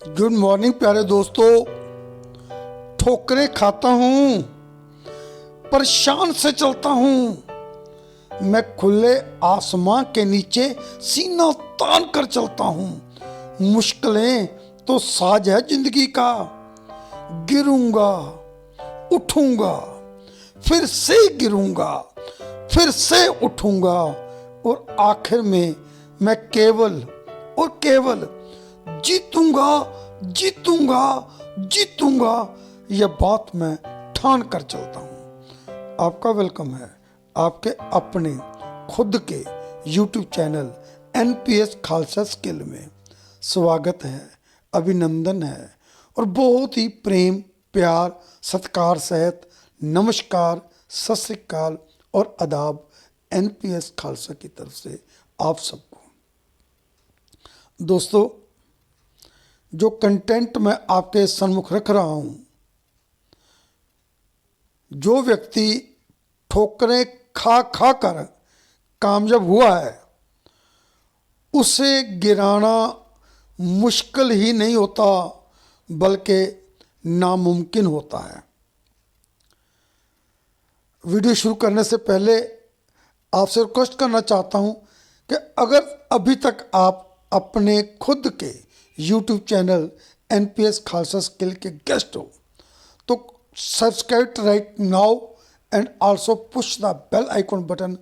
Good morning प्यारे दोस्तों। ठोकरें खाता हूँ, परेशान से चलता हूँ। मैं खुले आसमां के नीचे सीना तान कर चलता हूँ। मुश्किलें तो साज है जिंदगी का। गिरूंगा, उठूंगा, फिर से गिरूंगा, फिर से उठूंगा, और आखिर में मैं केवल और केवल जीतूंगा, जीतूंगा, जीतूंगा। यह बात मैं ठान कर चलता हूं। आपका वेलकम है आपके अपने खुद के YouTube channel NPS Khalsa skill में। स्वागत है, अभिनंदन है और बहुत ही प्रेम प्यार सत्कार सहित नमस्कार, सत श्री अकाल और आदाब NPS खालसा की तरफ से आप सबको। दोस्तों, जो कंटेंट मैं आपके सन्मुख रख रहा हूं, जो व्यक्ति ठोकरें खा खा कर कामयाब हुआ है, उसे गिराना मुश्किल ही नहीं होता बल्कि नामुमकिन होता है। वीडियो शुरू करने से पहले आपसे रिक्वेस्ट करना चाहता हूं कि अगर अभी तक आप अपने खुद के YouTube channel NPS Khalsa skill के गेस्ट हो तो subscribe right now and also push the bell icon button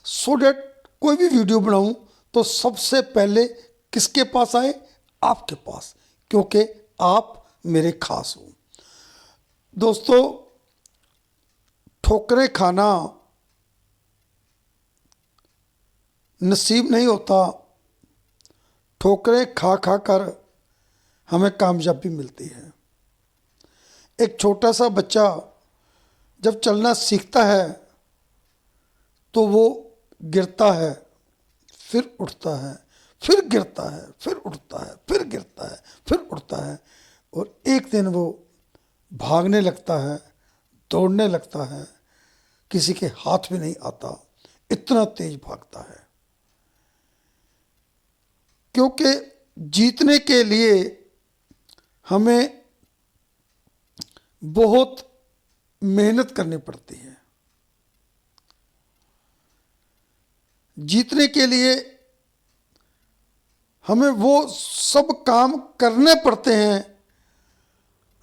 so that कोई भी वीडियो बनाऊं तो सबसे पहले किसके पास आए? आपके पास, क्योंकि आप मेरे खास हो। दोस्तों, ठोकरें खाना नसीब नहीं होता, ठोकरें खा खा कर हमें कामयाबी मिलती है। एक छोटा सा बच्चा जब चलना सीखता है तो वो गिरता है, फिर उठता है, फिर गिरता है, फिर उठता है, फिर गिरता है, फिर उठता है, और एक दिन वो भागने लगता है, दौड़ने लगता है, किसी के हाथ में नहीं आता, इतना तेज भागता है। क्योंकि जीतने के लिए हमें बहुत मेहनत करनी पड़ती है। जीतने के लिए हमें वो सब काम करने पड़ते हैं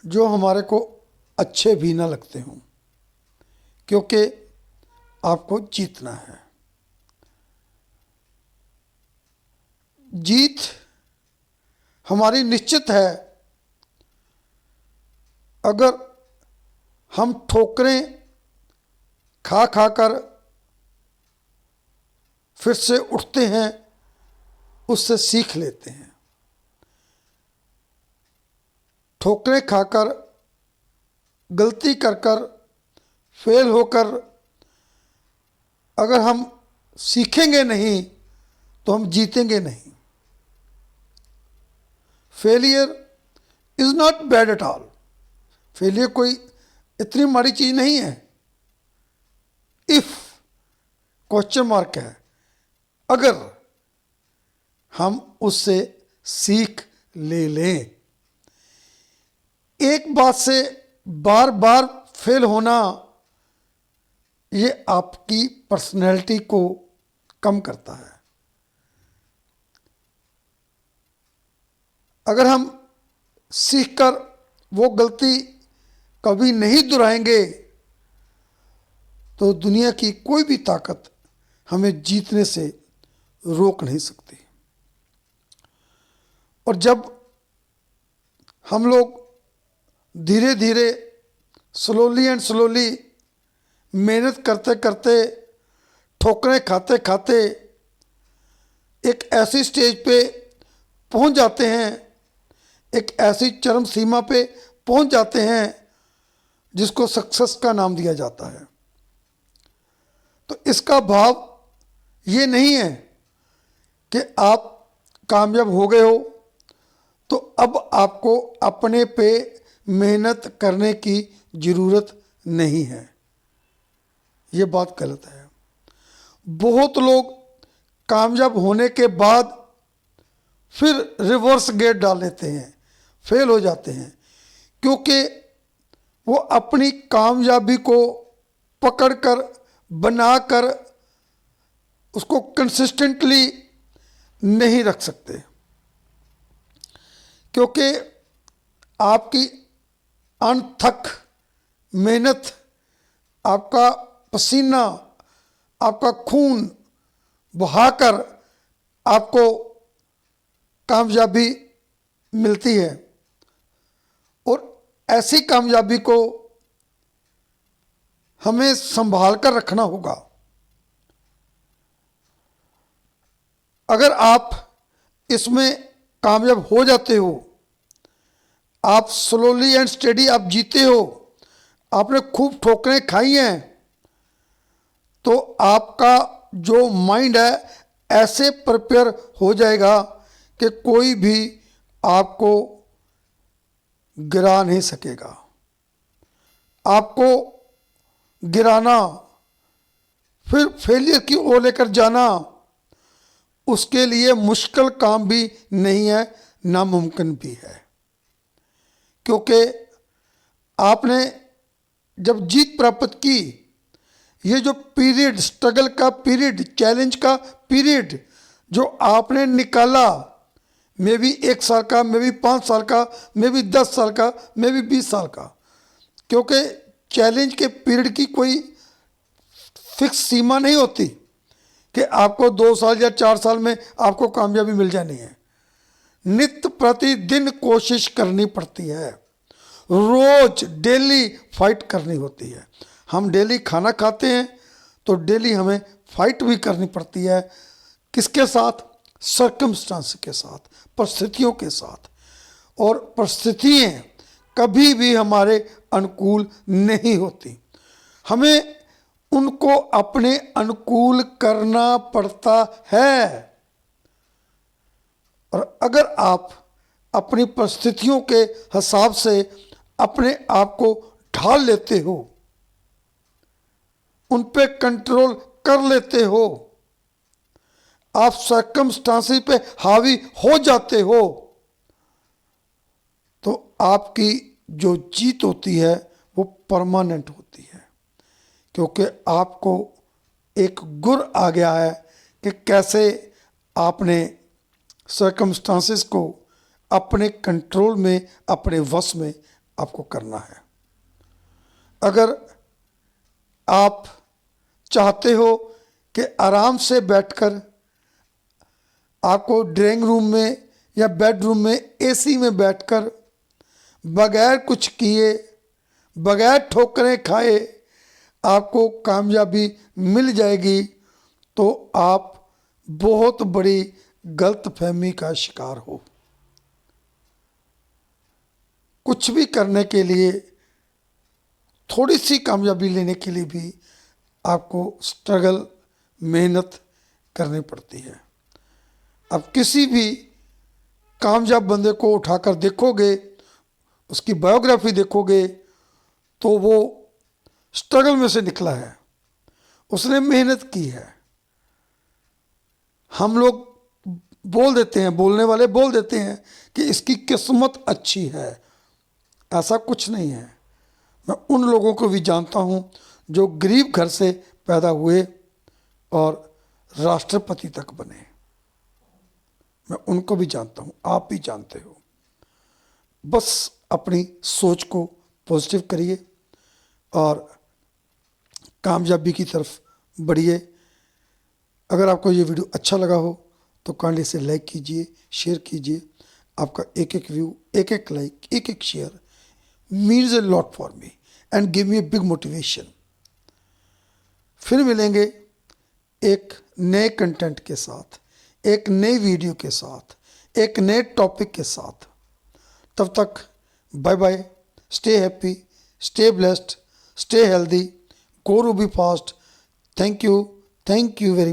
जो हमारे को अच्छे भी ना लगते हों, क्योंकि आपको जीतना है। जीत हमारी निश्चित है अगर हम ठोकरें खा खा कर फिर से उठते हैं, उससे सीख लेते हैं। ठोकरें खाकर, गलती कर कर, फेल होकर अगर हम सीखेंगे नहीं तो हम जीतेंगे नहीं। Failure is not bad at all. Failure कोई इतनी माड़ी चीज नहीं है। इफ क्वेश्चन मार्क है, अगर हम उससे सीख ले लें। एक बात से बार बार फेल होना ये आपकी पर्सनैलिटी को कम करता है। अगर हम सीखकर वो गलती कभी नहीं दोहराएंगे तो दुनिया की कोई भी ताकत हमें जीतने से रोक नहीं सकती। और जब हम लोग धीरे धीरे स्लोली एंड स्लोली मेहनत करते करते, ठोकरें खाते खाते एक ऐसी स्टेज पे पहुंच जाते हैं, एक ऐसी चरम सीमा पे पहुंच जाते हैं जिसको सक्सेस का नाम दिया जाता है। तो इसका भाव ये नहीं है कि आप कामयाब हो गए हो तो अब आपको अपने पे मेहनत करने की ज़रूरत नहीं है। ये बात गलत है। बहुत लोग कामयाब होने के बाद फिर रिवर्स गेयर डाल लेते हैं, फेल हो जाते हैं, क्योंकि वो अपनी कामयाबी को पकड़कर बनाकर उसको कंसिस्टेंटली नहीं रख सकते। क्योंकि आपकी अनथक मेहनत, आपका पसीना, आपका खून बहाकर आपको कामयाबी मिलती है, और ऐसी कामयाबी को हमें संभाल कर रखना होगा। अगर आप इसमें कामयाब हो जाते हो, आप स्लोली एंड स्टेडी आप जीते हो, आपने खूब ठोकरें खाई हैं, तो आपका जो माइंड है ऐसे प्रिपेयर हो जाएगा कि कोई भी आपको गिरा नहीं सकेगा। आपको गिराना, फिर फेलियर की ओर लेकर जाना, उसके लिए मुश्किल काम भी नहीं है, नामुमकिन भी है। क्योंकि आपने जब जीत प्राप्त की, ये जो पीरियड, स्ट्रगल का पीरियड, चैलेंज का पीरियड जो आपने निकाला, मे भी 1 साल का, मे भी 5 साल का, मे भी 10 साल का, मे भी 20 साल का, क्योंकि चैलेंज के पीरियड की कोई फिक्स सीमा नहीं होती कि आपको 2 साल या 4 साल में आपको कामयाबी मिल जानी है। नित्य प्रतिदिन कोशिश करनी पड़ती है, रोज डेली फाइट करनी होती है। हम डेली खाना खाते हैं तो डेली हमें फाइट भी करनी पड़ती है। किसके साथ? सर्कमस्टांस के साथ, परिस्थितियों के साथ। और परिस्थितियाँ कभी भी हमारे अनुकूल नहीं होती, हमें उनको अपने अनुकूल करना पड़ता है। और अगर आप अपनी परिस्थितियों के हिसाब से अपने आप को ढाल लेते हो, उन पे कंट्रोल कर लेते हो, आप सर्कमस्टांसेस पे हावी हो जाते हो, तो आपकी जो जीत होती है वो परमानेंट होती है। क्योंकि आपको एक गुर आ गया है कि कैसे आपने सर्कमस्टांसेस को अपने कंट्रोल में, अपने वश में आपको करना है। अगर आप चाहते हो कि आराम से बैठकर आपको ड्राइंग रूम में या बेडरूम में एसी में बैठकर बगैर कुछ किए, बगैर ठोकरें खाए आपको कामयाबी मिल जाएगी, तो आप बहुत बड़ी गलतफहमी का शिकार हो। कुछ भी करने के लिए, थोड़ी सी कामयाबी लेने के लिए भी आपको स्ट्रगल, मेहनत करनी पड़ती है। अब किसी भी कामयाब बंदे को उठाकर देखोगे, उसकी बायोग्राफी देखोगे, तो वो स्ट्रगल में से निकला है, उसने मेहनत की है। हम लोग बोल देते हैं, बोलने वाले बोल देते हैं कि इसकी किस्मत अच्छी है। ऐसा कुछ नहीं है। मैं उन लोगों को भी जानता हूं जो गरीब घर से पैदा हुए और राष्ट्रपति तक बने। मैं उनको भी जानता हूं, आप भी जानते हो। बस अपनी सोच को पॉजिटिव करिए और कामयाबी की तरफ बढ़िए। अगर आपको ये वीडियो अच्छा लगा हो तो काइंडली इसे लाइक कीजिए, शेयर कीजिए। आपका एक एक व्यू, एक एक लाइक, एक एक share means a lot for me and give me a big motivation. फिर मिलेंगे एक नए कंटेंट के साथ, एक नई वीडियो के साथ, एक नए टॉपिक के साथ। तब तक bye bye, stay happy, stay blessed, stay healthy, go Ruby fast. Thank you very